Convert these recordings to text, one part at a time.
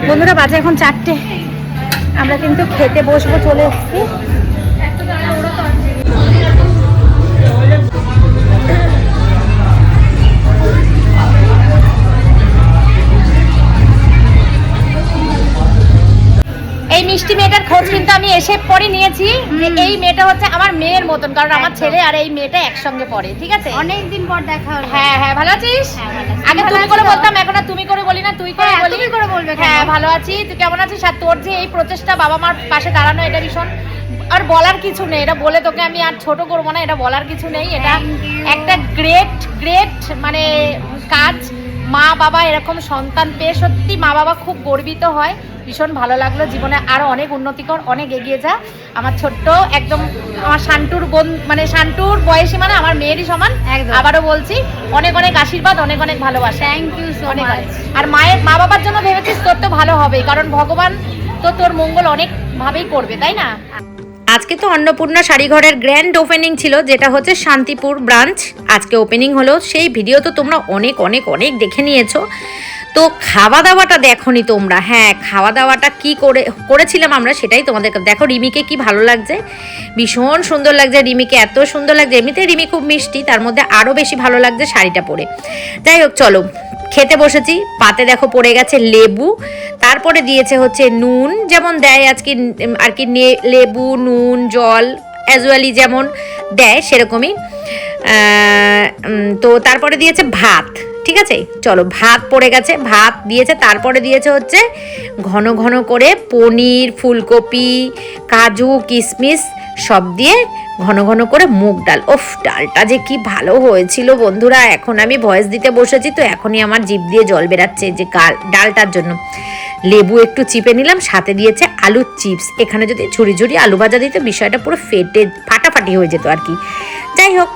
বন্ধুরা বাজে এখন 4টে, আমরা কিন্তু খেতে বসবো, চলে এসেছি। এই মিষ্টি মেয়েটার খোঁজ কিন্তু আমি এসে পরে নিয়েছি যে এই মেয়েটা হচ্ছে আমার মেয়ের মতন, কারণ আমার ছেলে আর এই মেয়েটা একসঙ্গে পড়ে। ঠিক আছে, অনেকদিন পর দেখা হলো। হ্যাঁ হ্যাঁ, ভালো আছিস? আগে তুমি করে বলতাম, এখন আর তুমি করে বলি না, তুই করে বলি। তুমি করে বলবে। হ্যাঁ ভালো আছি, তুই কেমন আছিস? আর তোর যে এই প্রচেষ্টা বাবা মার পাশে দাঁড়ানো, এটা ভীষণ, আর বলার কিছু নেই, এটা বলে তোকে আমি আর ছোট করবো না, এটা বলার কিছু নেই। এটা একটা গ্রেট মানে কাজ। মা বাবা এরকম সন্তান পেয়ে সত্যি মা বাবা খুব গর্বিত হয়। ভীষণ ভালো লাগলো, জীবনে আরো অনেক উন্নতি কর, অনেক এগিয়ে যা। আমার ছোট্ট একদম আমার শান্টুর বোন, মানে শান্টুর বয়সী মানে আমার মেয়েরই সমান। আবারও বলছি, অনেক অনেক আশীর্বাদ, অনেক অনেক ভালোবাসা। Thank you so much. আর মা বাবার জন্য ভেবেছিস তোর তো ভালো হবেই, কারণ ভগবান তো তোর মঙ্গল অনেক ভাবেই করবে, তাই না? আজকে তো অন্নপূর্ণা শাড়িঘরের গ্র্যান্ড ওপেনিং ছিল, যেটা হচ্ছে শান্তিপুর ব্রাঞ্চ। আজকে ওপেনিং হলো, সেই ভিডিও তো তোমরা অনেক অনেক অনেক দেখে নিয়েছো। তো খাওয়া দাওয়াটা দেখোনি তোমরা? হ্যাঁ, খাওয়া দাওয়াটা কি করেছিলাম আমরা সেটাই তোমাদেরকে দেখো। রিমিকে কি ভালো লাগছে, ভীষণ সুন্দর লাগছে রিমিকে, এত সুন্দর লাগছে। এমনিতে রিমি খুব মিষ্টি, তার মধ্যে আরও বেশি ভালো লাগছে শাড়িটা পরে। যাই হোক, চলো খেতে বসেছি। পাতে দেখো পড়ে গেছে লেবু, তারপরে দিয়েছে হচ্ছে নুন, যেমন দেয় আজকে আর কি, লেবু নুন জল অ্যাজুয়ালি যেমন দেয় সেরকমই। তো তারপরে দিয়েছে ভাত। ঠিক আছে, চলো ভাত পড়ে গেছে, ভাত দিয়েছে, তারপরে দিয়েছে হচ্ছে ঘন ঘন করে পনির, ফুলকপি, কাজু, কিশমিশ সব দিয়ে ঘন ঘন করে মুগ ডাল। ওফ, ডালটা যে কি ভালো হয়েছিল বন্ধুরা। এখন আমি ভয়েস দিতে বসেছি তো এখনই আমার জিভ দিয়ে জল বেরাচ্ছে যে ডালটার জন্য। লেবু একটু চিপে নিলাম, সাথে দিয়েছে আলুর চিপস। এখানে যদি ঝুড়ি ঝুড়ি আলু ভাজা দিতে বিষয়টা পুরো ফাটাফাটি হয়ে যেত আর কি। যাই হোক,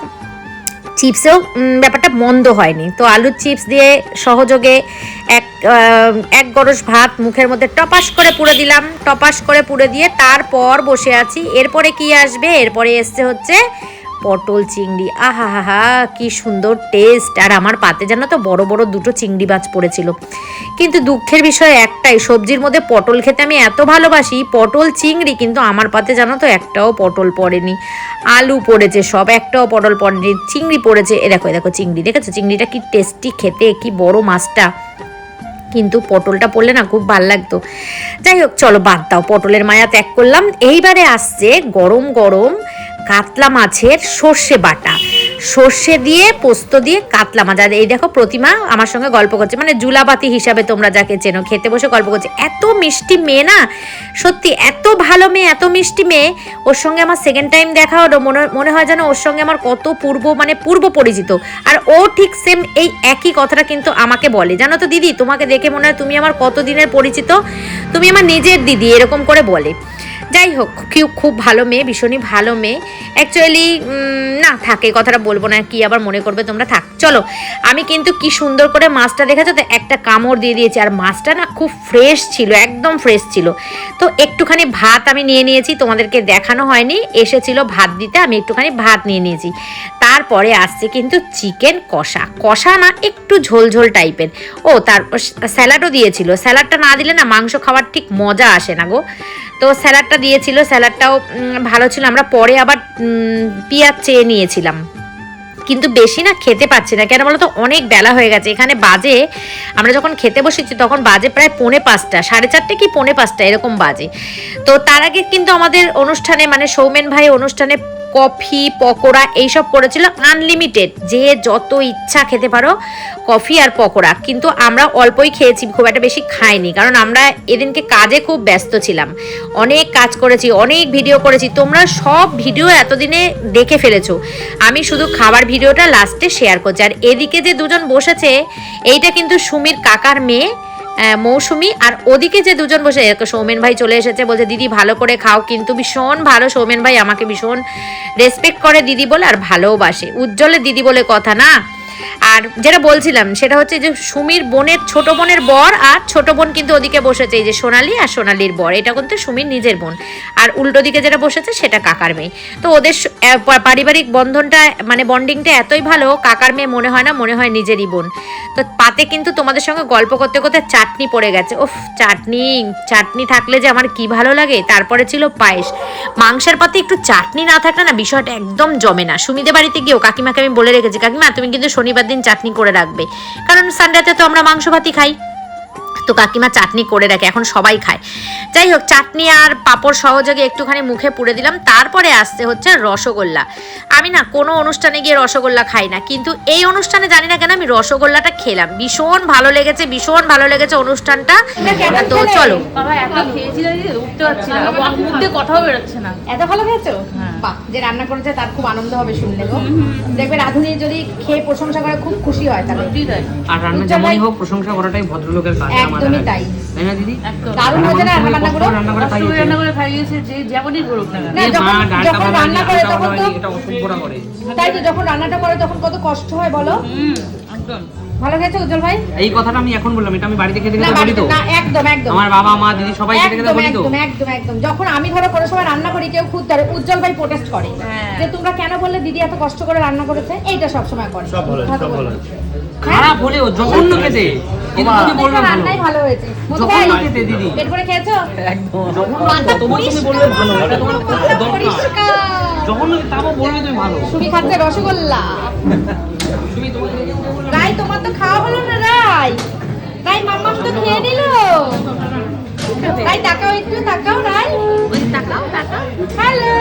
চিপসেও ব্যাপারটা মন্দ হয়নি। তো আলুর চিপস দিয়ে সহযোগে এক গরস ভাত মুখের মধ্যে টপাস করে পুড়ে দিলাম। টপাস করে পুড়ে দিয়ে তারপর বসে আছি। এরপরে কি আসবে? এরপরে এসছে হচ্ছে পটল চিংড়ি। আহা হা হা, কি সুন্দর টেস্ট। আর আমার পাতে জানো তো বড় বড় দুটো চিংড়ি মাছ পড়েছিল। কিন্তু দুঃখের বিষয় একটাই, সবজির মধ্যে পটল খেতে আমি এত ভালোবাসি, পটল চিংড়ি, কিন্তু আমার পাতে জানো তো একটাও পটল পড়েনি। আলু পড়েছে সব, একটাও পটল পড়েনি। চিংড়ি পড়েছে, এ দেখো দেখো চিংড়ি, দেখেছো চিংড়িটা কি টেস্টি খেতে, কি বড় মাছটা, কিন্তু পটলটা পড়লে না খুব ভাল লাগতো। যাই হোক, চলো বাদ দাও, পটলের মায়া ত্যাগ করলাম। এইবারে আসছে গরম গরম কাতলা মাছের সর্ষে বাটা, সর্ষে দিয়ে পোস্ত দিয়ে কাতলা মাছ। আর এই দেখো প্রতিমা আমার সঙ্গে গল্প করছে, মানে জুলাপাতি হিসাবে তোমরা যাকে চেনো, খেতে বসে গল্প করছে। এত মিষ্টি মেয়ে না, সত্যি এত ভালো মেয়ে, এত মিষ্টি মেয়ে। ওর সঙ্গে আমার সেকেন্ড টাইম দেখা হলো, মনে হয় যেন ওর সঙ্গে আমার কত পূর্ব পরিচিত। আর ও ঠিক সেম এই একই কথাটা কিন্তু আমাকে বলে, জানো তো দিদি, তোমাকে দেখে মনে হয় তুমি আমার কত দিনের পরিচিত, তুমি আমার নিজের দিদি, এরকম করে বলে। যাই হোক, খুব ভালো মেয়ে, ভীষণই ভালো মেয়ে অ্যাকচুয়ালি। না থাকে কথাটা বলবো না, কি আবার মনে করবে তোমরা, থাক। চলো, আমি কিন্তু কি সুন্দর করে মাছটা দেখেছো তো, একটা কামড় দিয়ে দিয়েছি। আর মাছটা না খুব ফ্রেশ ছিল, একদম ফ্রেশ ছিল। তো একটুখানি ভাত আমি নিয়ে নিয়েছি, তোমাদেরকে দেখানো হয়নি, এসেছিল ভাত দিতে, আমি একটুখানি ভাত নিয়ে নিয়েছি। তারপরে আসছে কিন্তু চিকেন কষা না, একটু ঝোল টাইপের। ও তার স্যালাডও দিয়েছিল, স্যালাডটা না দিলে না মাংস খাওয়ার ঠিক মজা আসে না গো। তো স্যালাডটা দিয়েছিল, স্যালাডটাও ভালো ছিল। আমরা পরে আবার পেঁয়াজ চেয়ে নিয়েছিলাম, কিন্তু বেশি না খেতে পাচ্ছি না, কেন বলো তো, অনেক বেলা হয়ে গেছে। এখানে বাজে, আমরা যখন খেতে বসেছি তখন বাজে প্রায় 4:45, 4:30 কি 4:45 এরকম বাজে। তো তার আগে কিন্তু আমাদের অনুষ্ঠানে, মানে সৌমেন ভাই অনুষ্ঠানে কফি পকোড়া এইসব করেছিল আনলিমিটেড, যে যত ইচ্ছা খেতে পারো কফি আর পকোড়া। কিন্তু আমরা অল্পই খেয়েছি, খুব একটা বেশি খাইনি, কারণ আমরা এদিনকে কাজে খুব ব্যস্ত ছিলাম। অনেক কাজ করেছি, অনেক ভিডিও করেছি, তোমরা সব ভিডিও এতদিনে দেখে ফেলেছো। আমি শুধু খাবার ভিডিওটা লাস্টে শেয়ার করছি। আর এদিকে যে দুজন বসেছে, এইটা কিন্তু সুমির কাকার মেয়ে মৌসুমি। আর ওদিকে যে দুজন বসে, সৌমেন ভাই চলে এসেছে, বলছে দিদি ভালো করে খাও। কিন্তু ভীষণ ভালো, সৌমেন ভাই আমাকে ভীষণ রেসপেক্ট করে দিদি বলে, আর ভালোবাসে। উজ্জ্বলের দিদি বলে কথা না, আর যেটা বলছিলাম সেটা হচ্ছে যে সুমির বোনের ছোট বোনের বর আর ছোট বোন কিন্তু ওদিকে বসেছে, এই যে সোনালি আর সোনালির বর, এটা কিন্তু সুমির নিজের বোন। আর উল্টো দিকে যেটা বসেছে সেটা কাকার মেয়ে। তো ওদের পারিবারিক বন্ধনটা মানে বন্ডিংটা এতই ভালো, কাকার মেয়ে মনে হয় না, মনে হয় নিজেরই বোন। তো পাতে কিন্তু তোমাদের সঙ্গে গল্প করতে করতে চাটনি পড়ে গেছে। উফ, চাটনি থাকলে যে আমার কি ভালো লাগে। তারপরে ছিল পায়েস। মাংসের পাতে একটু চাটনি না থাকলে না বিষয়টা একদম জমে না। সুমিদের বাড়িতে গিয়েও কাকিমাকে আমি বলে রেখেছি, কাকিমা তুমি কিন্তু শনিবার দিন চাটনি করে রাখবে, কারণ সানডেতে তো আমরা মাংস ভাতই খাই। তো কাকিমা চাটনি করে রাখে, এখন সবাই খায়। যাই হোক, চাটনি আর পাঁপড় সহযোগে একটুখানি মুখে পুড়ে দিলাম। তারপরে আসতে হচ্ছে রসগোল্লা। আমি না কোনো অনুষ্ঠানে গিয়ে রসগোল্লা খাই না, কিন্তু এই অনুষ্ঠানে জানি না কেন আমি রসগোল্লাটা খেলাম, ভীষণ ভালো লেগেছে অনুষ্ঠানটা। তো চলো, বাবা এত খেয়েছি না যে উঠতে পারছি না, মুখে কথাও বেরোচ্ছে না। এত ভালো খেয়েছো? বাহ, যে রান্না করেছে তার খুব আনন্দ হবে শুনলে গো। দেখবে রাধুনি যদি খেয়ে প্রশংসা করে খুব খুশি হয় তাহলে। আর রান্না যেমনই হোক প্রশংসা করাটাই ভদ্রলোকের কাজ। একদমই তাই না দিদি? দারুণ হয়েছে না রান্না করে? রান্না করে খাইয়েছে, যে যেমনই করুক না কেন। না, যখন রান্না করে তখন তো এটা অসভ্যরা করে। তাই তো, যখন রান্নাটা করে তখন কত কষ্ট হয় বলো। একদম ভালো খেয়েছো উজ্জ্বল ভাই? এই কথাটা আমি এখন বললাম, এটা আমি বাড়িতে খেতে না, খেতে বলি তো। না, একদম একদম আমার বাবা মা দিদি সবাই খেতে খেতে বলি তো। একদম যখন আমি ধরো কোনো সময় রান্না করি, কেউ খুদ ধরে উজ্জ্বল ভাই প্রোটেস্ট করে যে তোমরা কেন বললে দিদি এত কষ্ট করে রান্না করেছে, এইটা সব সময় করে। খারাপ হলেও জঘন্য খেতে, কিন্তু তুমি বলবে ভালো। রান্নাই ভালো হয়েছে। মধু ভাই, জঘন্য খেতে দিদি। পেট ভরে খেয়েছো? একদম জঘন্য খেতে, তোমার তুমি বললে ভালো, এটা তোমার খুব দরকার। জঘন্য তাও বলবে তুমি ভালো। সুমি খাচ্ছে রসগোল্লা। তুমি তোমাকে রাই, তোমার তো খাওয়া হলো না। রাই মাম্মা তো খেয়ে নিল। রাই তাকাও, একটু তাকাও রাই, তাকাও। হ্যালো।